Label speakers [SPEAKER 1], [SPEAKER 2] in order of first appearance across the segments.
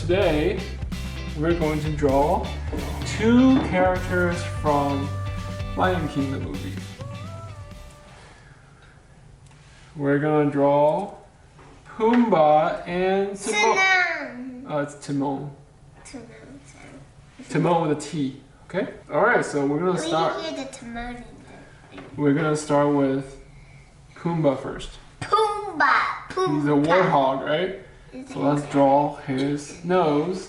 [SPEAKER 1] today we're going to draw two characters from Lion King the movie. We're gonna draw Pumbaa and Timon. It's Timon. Timon with a T. Okay. All right. So we're gonna start. We're gonna start with Pumbaa first.
[SPEAKER 2] Pumbaa.
[SPEAKER 1] He's a warthog, right? So let's draw his nose.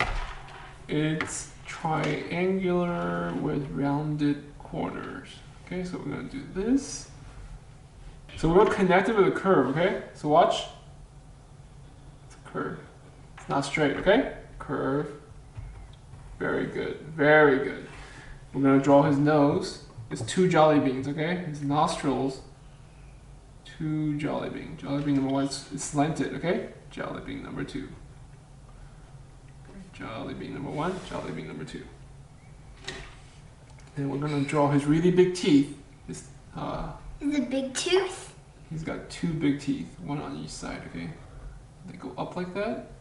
[SPEAKER 1] It's triangular with rounded corners. Okay, so we're gonna do this. So we're gonna connect it with a curve, okay? So watch. It's a curve. It's not straight, okay? Curve. Very good, very good. We're gonna draw his nose. It's two jelly beans, okay? His nostrils. Two jelly bean. Jelly bean number one is slanted, okay? Jelly bean number two. Jelly bean number one, jelly bean number two. Then we're gonna draw his really big teeth. Is
[SPEAKER 2] a big tooth?
[SPEAKER 1] He's got two big teeth, one on each side, okay? They go up like that.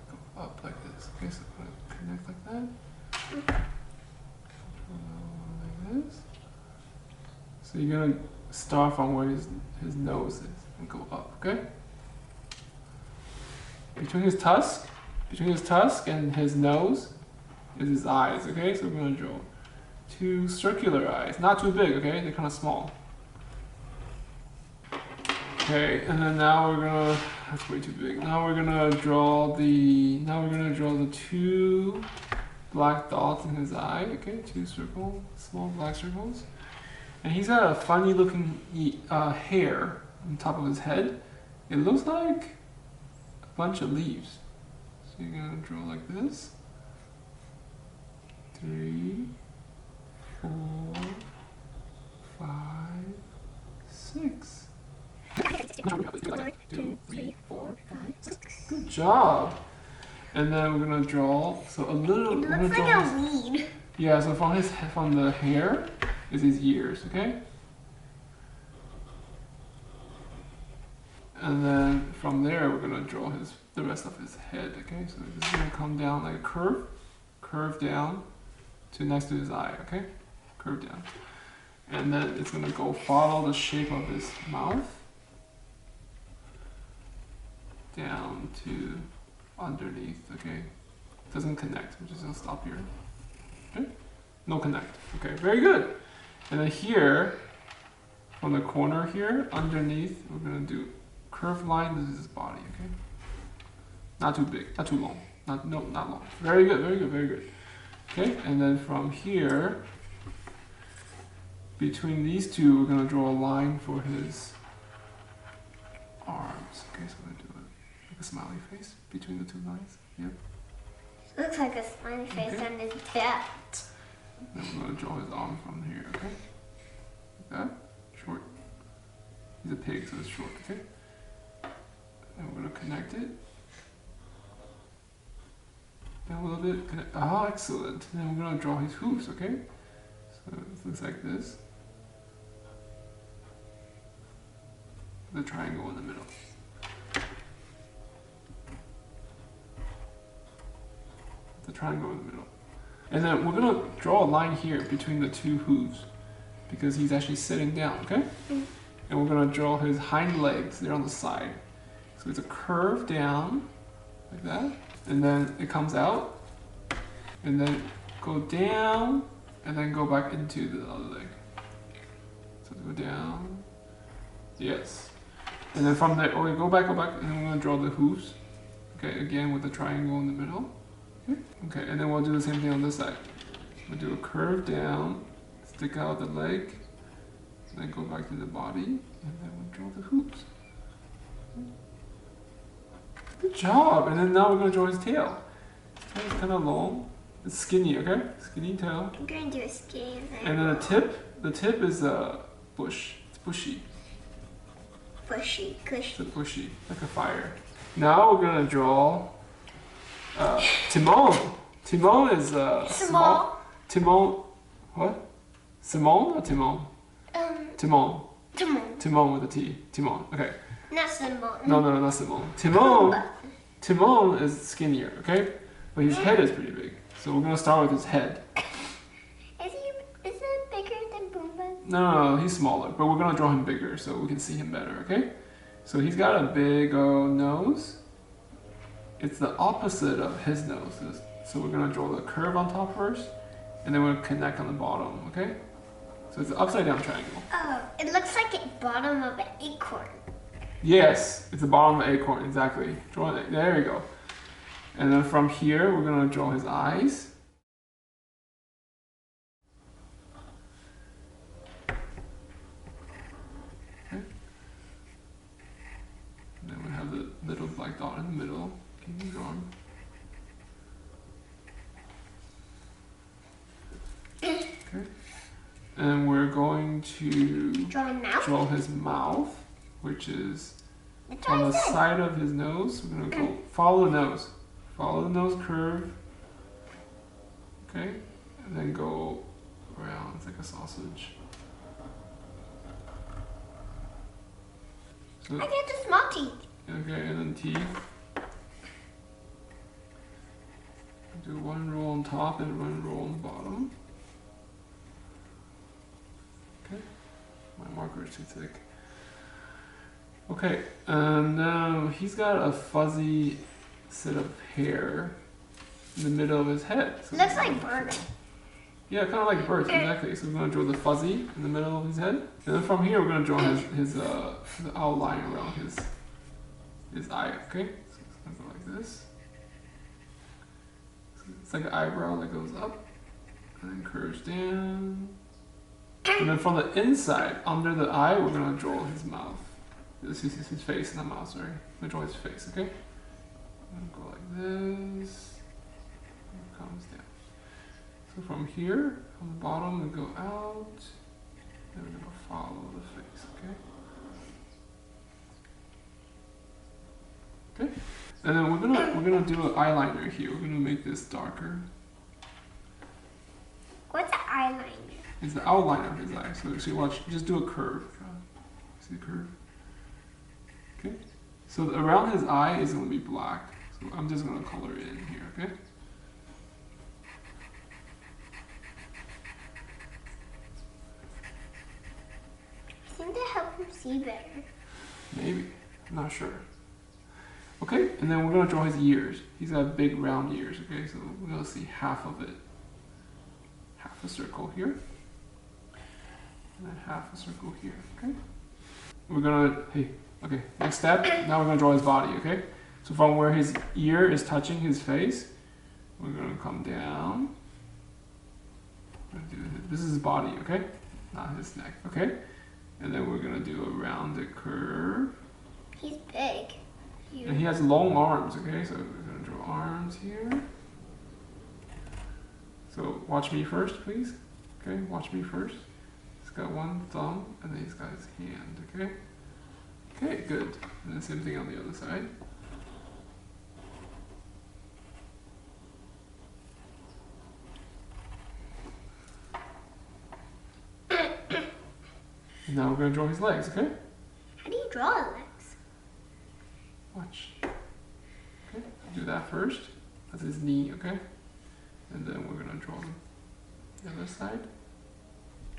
[SPEAKER 1] Go up like this. Okay, so I'm gonna connect like that. Like this. So you're gonna start from where his nose is and go up, okay? Between his tusk and his nose is his eyes, okay? So we're gonna draw two circular eyes, not too big, okay? They're kind of small. Okay, and then now we're gonna, that's way too big. Now we're gonna draw the two black dots in his eye, okay? Two small black circles. And he's got a funny looking hair on top of his head. It looks like a bunch of leaves. So you're gonna draw like this. 3, 4, 5, 6. 1, 2, 3, 4, 5, 6. Good job. And then we're gonna draw a little.
[SPEAKER 2] It looks like a weed.
[SPEAKER 1] Yeah. So from the hair is his ears. Okay. And then from there we're gonna draw the rest of his head. Okay. So this is gonna come down like a curve down to next to his eye. Okay. Curve down. And then it's gonna go follow the shape of his mouth down to underneath, okay? Doesn't connect, we're just gonna stop here. Okay? No connect. Okay, very good. And then here, from the corner here, underneath, we're gonna do curved line. This is his body, okay? Not too big, not too long. Not long. Very good, very good, very good. Okay, and then from here, between these two, we're gonna draw a line for his arms. Okay, so we're gonna do like a smiley face between the two lines. Yep.
[SPEAKER 2] Looks like a smiley face on his butt.
[SPEAKER 1] Then we're gonna draw his arm from here. Okay. Like that. Short. He's a pig, so it's short. Okay. And we're gonna connect it. Then a little bit. Ah, excellent. And then we're gonna draw his hooves. Okay. So it looks like this. The triangle in the middle. The triangle in the middle. And then we're gonna draw a line here between the two hooves because he's actually sitting down, okay? And we're gonna draw his hind legs, they're on the side. So it's a curve down, like that. And then it comes out, and then go down, and then go back into the other leg. So go down, yes. And then from there, go back, and then we're gonna draw the hooves. Okay, again with the triangle in the middle. Okay, and then we'll do the same thing on this side. We'll do a curve down, stick out the leg, and then go back to the body, and then we'll draw the hoops. Good job! And then now we're gonna draw his tail. His tail is kind of long. It's skinny, okay? Skinny tail.
[SPEAKER 2] I'm gonna do a skinny.
[SPEAKER 1] And then the tip is a bush. It's bushy.
[SPEAKER 2] Bushy, cushy.
[SPEAKER 1] It's bushy, like a fire. Now we're gonna draw Timon. Timon is small. Timon, what? Simone or Timon? Timon. Timon with a T. Timon. Okay.
[SPEAKER 2] Not Simone.
[SPEAKER 1] No, not Simone. Timon. Timon is skinnier, okay? But his head is pretty big. So we're gonna start with his head.
[SPEAKER 2] Is it bigger than Pumbaa?
[SPEAKER 1] No, he's smaller, but we're gonna draw him bigger so we can see him better, okay? So he's got a big nose. It's the opposite of his nose. So we're gonna draw the curve on top first, and then we're gonna connect on the bottom, okay? So it's an upside down triangle.
[SPEAKER 2] Oh, it looks like the bottom of an acorn.
[SPEAKER 1] Yes, it's the bottom of an acorn, exactly. Draw it, there you go. And then from here, we're gonna draw his eyes. Okay. And then we have the little black dot in the middle. Can you draw him? Okay. And we're going to draw his mouth, which is on the side of his nose. We're going to go follow the nose. Follow the nose curve. Okay? And then go around. It's like a sausage. So,
[SPEAKER 2] I get the small teeth.
[SPEAKER 1] okay, and then teeth. Do one roll on top and one roll on the bottom. Okay, my marker is too thick. Okay, and now he's got a fuzzy set of hair in the middle of his head. So
[SPEAKER 2] looks like birds.
[SPEAKER 1] Yeah, kind of like birds, exactly. So we're going to draw the fuzzy in the middle of his head. And then from here, we're going to draw his outline around his eye, okay? So it's going to go like this. So it's like an eyebrow that goes up and then curves down. And then from the inside, under the eye, we're going to draw his mouth. This is his face, not mouth, sorry. I'm going to draw his face, okay? I'm going to go like this. And it comes down. So from here, on the bottom, we go out. Then we're going to follow the face, okay? Okay? And then we're gonna do an eyeliner here. We're gonna make this darker.
[SPEAKER 2] What's an eyeliner?
[SPEAKER 1] It's the outline of his eye. So watch, just do a curve. See the curve? Okay. So around his eye is gonna be black. So I'm just gonna color it in here, okay?
[SPEAKER 2] I think that helps him see better.
[SPEAKER 1] Maybe. I'm not sure. Okay, and then we're gonna draw his ears. He's got big round ears, okay? So we're gonna see half of it. Half a circle here. And then half a circle here, okay? We're gonna, okay, next step, now we're gonna draw his body, okay? So from where his ear is touching his face, we're gonna come down. This is his body, okay? Not his neck, okay? And then we're gonna do a rounded curve.
[SPEAKER 2] He's big.
[SPEAKER 1] And he has long arms, okay? So we're gonna draw arms here. So watch me first, please. Okay, watch me first. He's got one thumb, and then he's got his hand, okay? Okay, good. And then same thing on the other side. And now we're gonna draw his legs, okay?
[SPEAKER 2] How do you draw legs?
[SPEAKER 1] Watch. Okay, do that first. That's his knee, okay? And then we're gonna draw the other side.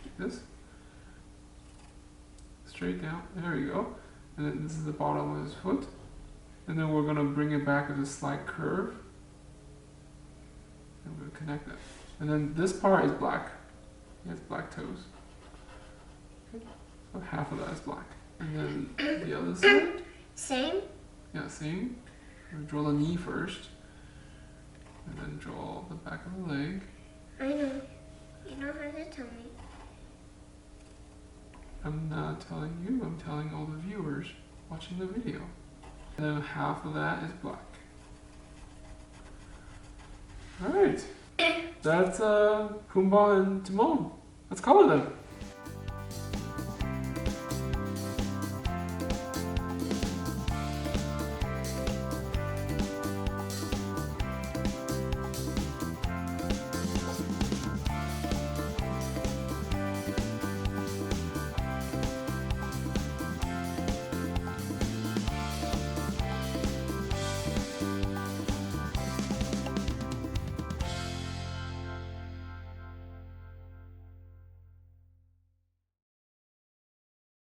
[SPEAKER 1] Like this. Straight down. There we go. And then this is the bottom of his foot. And then we're gonna bring it back with a slight curve. And we're gonna connect that. And then this part is black. He has black toes. Okay. So half of that is black. And then the other side.
[SPEAKER 2] Same?
[SPEAKER 1] Yeah, same. We'll draw the knee first, and then draw the back of the leg.
[SPEAKER 2] I know. You don't have to tell me.
[SPEAKER 1] I'm not telling you, I'm telling all the viewers watching the video. And then half of that is black. Alright. That's Pumbaa and Timon. Let's color them.